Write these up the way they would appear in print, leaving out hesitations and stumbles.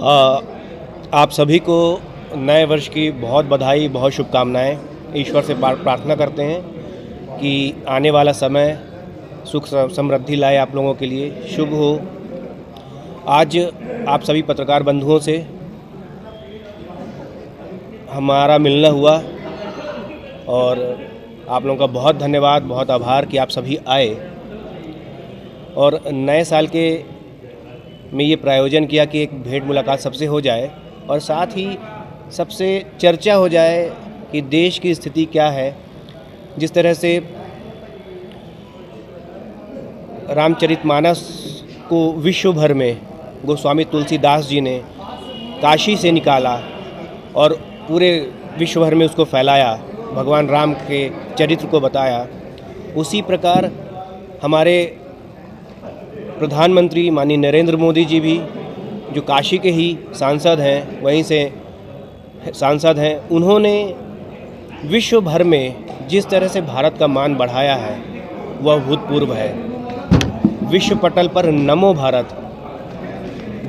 आप सभी को नए वर्ष की बहुत बधाई, बहुत शुभकामनाएं। ईश्वर से प्रार्थना करते हैं कि आने वाला समय सुख समृद्धि लाए, आप लोगों के लिए शुभ हो। आज आप सभी पत्रकार बंधुओं से हमारा मिलना हुआ और आप लोगों का बहुत धन्यवाद, बहुत आभार कि आप सभी आए और नए साल के में ये प्रायोजन किया कि एक भेंट मुलाकात सबसे हो जाए और साथ ही सबसे चर्चा हो जाए कि देश की स्थिति क्या है। जिस तरह से रामचरितमानस को विश्व भर में गोस्वामी तुलसीदास जी ने काशी से निकाला और पूरे विश्व भर में उसको फैलाया, भगवान राम के चरित्र को बताया। उसी प्रकार हमारे प्रधानमंत्री माननीय नरेंद्र मोदी जी भी, जो काशी के ही सांसद हैं, वहीं से सांसद हैं, उन्होंने विश्व भर में जिस तरह से भारत का मान बढ़ाया है वह भूतपूर्व है। विश्व पटल पर नमो भारत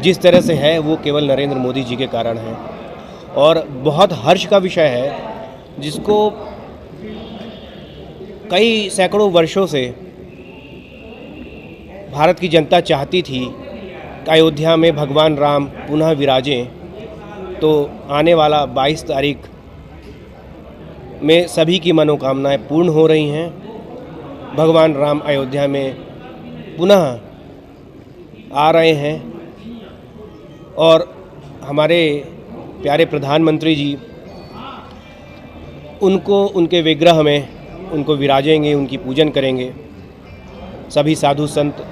जिस तरह से है वो केवल नरेंद्र मोदी जी के कारण है और बहुत हर्ष का विषय है, जिसको कई सैकड़ों वर्षों से भारत की जनता चाहती थी कि अयोध्या में भगवान राम पुनः विराजें। तो आने वाला 22 तारीख में सभी की मनोकामनाएं पूर्ण हो रही हैं। भगवान राम अयोध्या में पुनः आ रहे हैं और हमारे प्यारे प्रधानमंत्री जी उनको उनके विग्रह में उनको विराजेंगे, उनकी पूजन करेंगे। सभी साधु संत,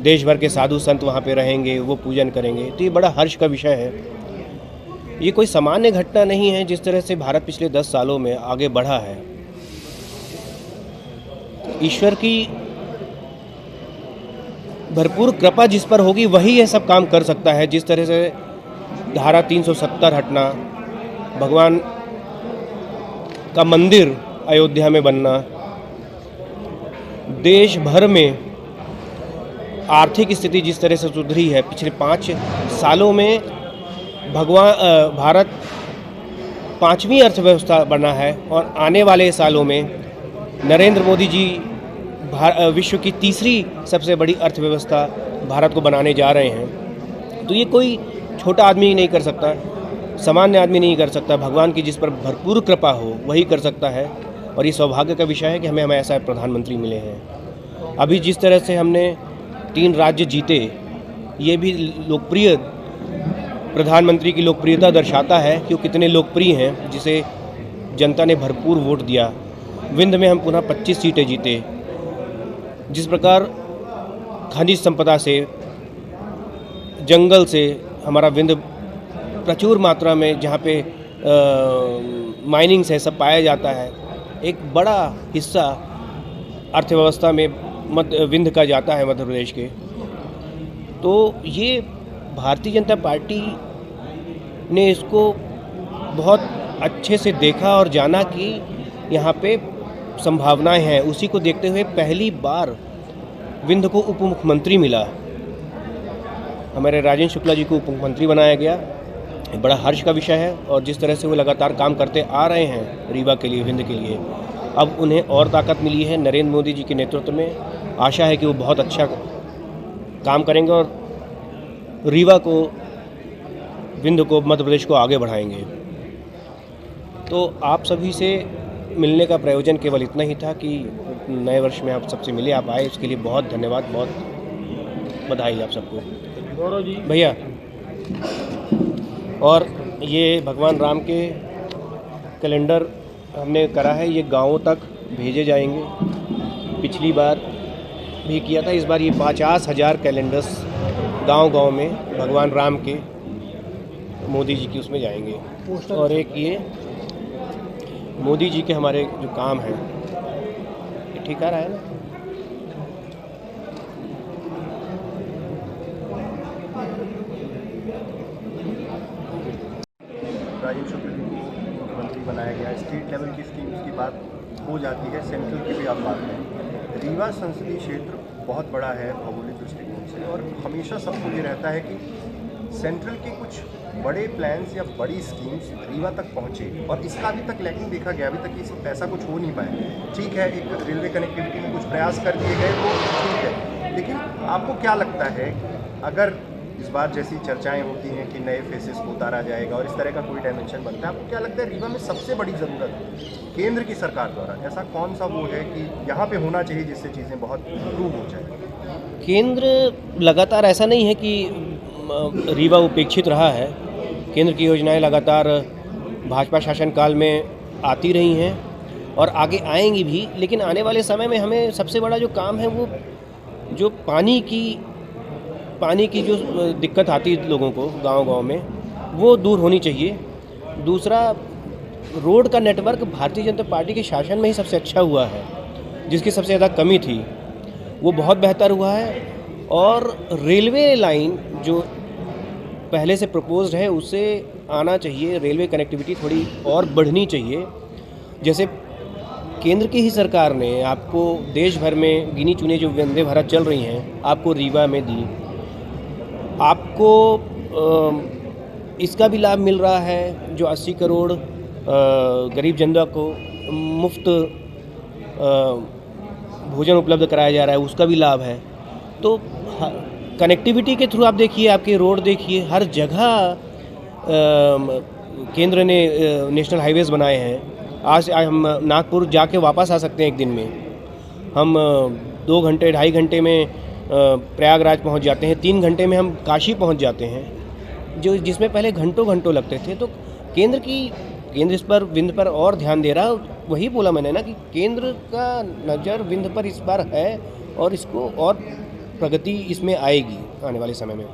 देश भर के साधु संत वहाँ पे रहेंगे, वो पूजन करेंगे। तो ये बड़ा हर्ष का विषय है। ये कोई सामान्य घटना नहीं है। जिस तरह से भारत पिछले 10 सालों में आगे बढ़ा है, ईश्वर की भरपूर कृपा जिस पर होगी वही ये सब काम कर सकता है। जिस तरह से धारा 370 हटना, भगवान का मंदिर अयोध्या में बनना, देश भर में आर्थिक स्थिति जिस तरह से सुधरी है पिछले 5 सालों में, भारत 5वीं अर्थव्यवस्था बना है और आने वाले सालों में नरेंद्र मोदी जी विश्व की 3री सबसे बड़ी अर्थव्यवस्था भारत को बनाने जा रहे हैं। तो ये कोई छोटा आदमी नहीं कर सकता, सामान्य आदमी नहीं कर सकता। भगवान की जिस पर भरपूर कृपा हो वही कर सकता है और ये सौभाग्य का विषय है कि हमें ऐसा प्रधानमंत्री मिले हैं। अभी जिस तरह से हमने 3 राज्य जीते, ये भी लोकप्रिय प्रधानमंत्री की लोकप्रियता दर्शाता है कि वो कितने लोकप्रिय हैं, जिसे जनता ने भरपूर वोट दिया। विंध्य में हम पुनः 25 सीटें जीते। जिस प्रकार खनिज संपदा से, जंगल से हमारा विंध्य प्रचुर मात्रा में, जहाँ पे माइनिंग से सब पाया जाता है, एक बड़ा हिस्सा अर्थव्यवस्था में विंध्य का जाता है, मध्य प्रदेश के। तो ये भारतीय जनता पार्टी ने इसको बहुत अच्छे से देखा और जाना कि यहाँ पे संभावनाएं हैं। उसी को देखते हुए पहली बार विंध्य को उप मुख्यमंत्री मिला। हमारे राजेंद्र शुक्ला जी को उप मुख्यमंत्री बनाया गया। बड़ा हर्ष का विषय है और जिस तरह से वो लगातार काम करते आ रहे हैं रीवा के लिए, विंध्य के लिए, अब उन्हें और ताकत मिली है नरेंद्र मोदी जी के नेतृत्व में। आशा है कि वो बहुत अच्छा काम करेंगे और रीवा को, विंध्य को, मध्य प्रदेश को आगे बढ़ाएंगे। तो आप सभी से मिलने का प्रयोजन केवल इतना ही था कि नए वर्ष में आप सबसे मिले, आप आए, उसके लिए बहुत धन्यवाद, बहुत बधाई आप सबको। गौरव जी भैया, और ये भगवान राम के कैलेंडर हमने करा है, ये गांवों तक भेजे जाएंगे। पिछली बार भी किया था, इस बार ये 50,000 कैलेंडर्स गांव-गांव में भगवान राम के, मोदी जी की उसमें जाएंगे। और एक ये मोदी जी के हमारे जो काम हैं, ये ठीक आ रहा है ना? राजेंद्र शुक्ला जी को मुख्यमंत्री बनाया गया। स्टेट लेवल की स्कीम्स की बात हो जाती है, सेंट्रल की भी आप बात करें। रीवा संसदीय क्षेत्र बहुत बड़ा है भौगोलिक दृष्टिकोण से और हमेशा सबको ये रहता है कि सेंट्रल के कुछ बड़े प्लान्स या बड़ी स्कीम्स रीवा तक पहुँचे और इसका अभी तक लैकिंग देखा गया, अभी तक इस ऐसा कुछ हो नहीं पाया। ठीक है, एक रेलवे कनेक्टिविटी में कुछ प्रयास कर दिए गए, वो ठीक है, लेकिन आपको क्या लगता है अगर इस बार जैसी चर्चाएं होती हैं कि नए फेसेस को उतारा जाएगा और इस तरह का कोई डायमेंशन बनता है, आपको क्या लगता है रीवा में सबसे बड़ी ज़रूरत केंद्र की सरकार द्वारा ऐसा कौन सा वो है कि यहाँ पे होना चाहिए जिससे चीज़ें बहुत इम्प्रूव हो जाए? केंद्र लगातार, ऐसा नहीं है कि रीवा उपेक्षित रहा है। केंद्र की योजनाएं लगातार भाजपा शासनकाल में आती रही हैं और आगे आएंगी भी, लेकिन आने वाले समय में हमें सबसे बड़ा जो काम है वो जो पानी की जो दिक्कत आती है लोगों को गांव-गांव में, वो दूर होनी चाहिए। दूसरा, रोड का नेटवर्क भारतीय जनता पार्टी के शासन में ही सबसे अच्छा हुआ है, जिसकी सबसे ज़्यादा कमी थी वो बहुत बेहतर हुआ है। और रेलवे लाइन जो पहले से प्रपोज्ड है उससे आना चाहिए, रेलवे कनेक्टिविटी थोड़ी और बढ़नी चाहिए। जैसे केंद्र की ही सरकार ने आपको देश भर में गिनी चुनी जो वंदे भारत चल रही हैं आपको रीवा में दी, आपको इसका भी लाभ मिल रहा है। जो 80 करोड़ गरीब जनता को मुफ्त भोजन उपलब्ध कराया जा रहा है, उसका भी लाभ है। तो कनेक्टिविटी के थ्रू आप देखिए, आपके रोड देखिए, हर जगह केंद्र ने नेशनल हाईवेज़ बनाए हैं। आज हम नागपुर जाके वापस आ सकते हैं एक दिन में। हम 2 घंटे 2.5 घंटे में प्रयागराज पहुंच जाते हैं, 3 घंटे में हम काशी पहुंच जाते हैं, जो जिसमें पहले घंटों घंटों लगते थे। तो केंद्र इस पर विंध्य पर और ध्यान दे रहा। वही बोला मैंने ना कि केंद्र का नज़र विंध्य पर इस बार है और इसको और प्रगति इसमें आएगी आने वाले समय में।